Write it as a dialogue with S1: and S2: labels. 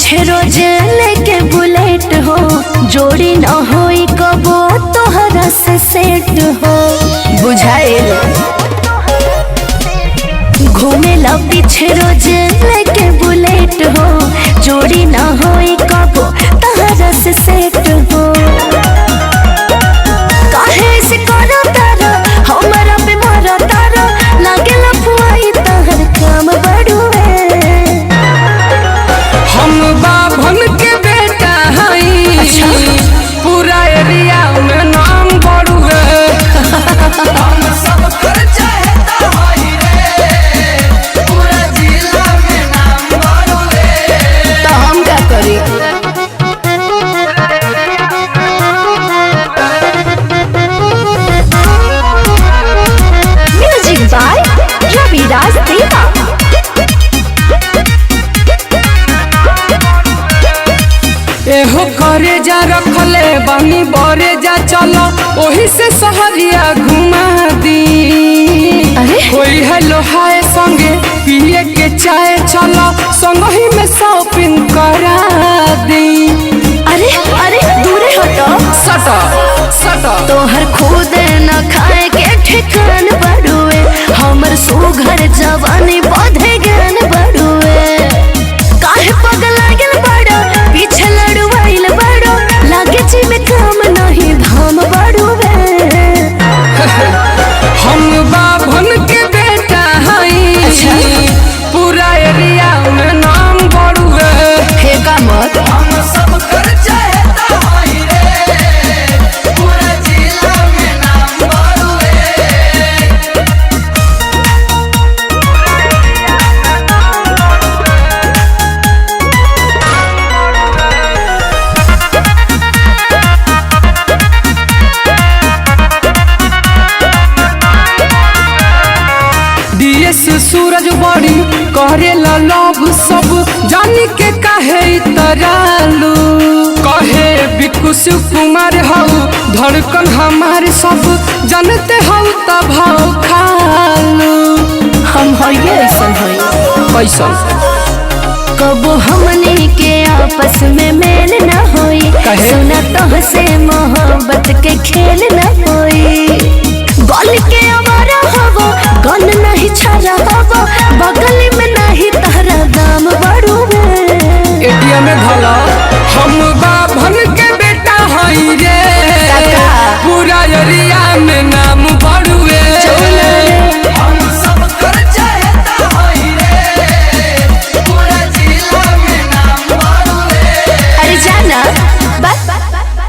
S1: पीछे रोज लेके बुलेट हो, जोड़ी न होई कबो तोहरा से सेट हो। बुझाइल घूमेला पीछे रोज लेके बुलेट हो, जोड़ी न होई कबो तोहरा से सेट हो। काहे से करो तारा हमरा पे मारा तारा, लागेला फुआई तहर काम बड़ुए।
S2: हम बाभन के बेटा हई, अच्छा। पूरा एरिया में नाम बड़ुए। हम सब कर चाहता हई रे, पूरा जिला में नाम बड़ुए।
S1: तो हम क्या करी? म्यूजिक बाय रविराज देवा।
S2: एहो करे जा रखले बानी बरे जा, चलो ओही से सहरिया घुमा दी।
S1: अरे
S2: कोई है लोहाए संगे पिए के चाय, चलो संग ही में शॉपिंग करा दी।
S1: अरे अरे दूरे हटो,
S2: सटा सटा
S1: तोहर खुद न खाए के ठिकान बड़ुए, हमर सुघर जवानी बढ़े ज्ञान बड़ुए। काहे पगला गेल बड़ो, पीछे लड़वाइल बड़ो, लागे जी में काम नहीं धाम बड़ुए।
S2: हम बाभन के बेटा हई,
S1: अच्छा।
S2: पूरा एरिया में नाम बड़ुए।
S1: फेंका मत,
S2: हम सब कर चाहता हई रे, पूरा जिला में नाम बड़ुए। डीएस सूरज बड़ी करेला लव, सब जानी के काहे इतरालू। कहे बिकुश कुमार हऊ धड़कन हमार, सब जानते हऊ तब भाव खालू।
S1: हम हइये ऐसन हई
S2: कैसन
S1: कबो हमनी के आपस में मेल न होई,
S2: कहे?
S1: सुना तो से मोहब्बत के खेल न होई।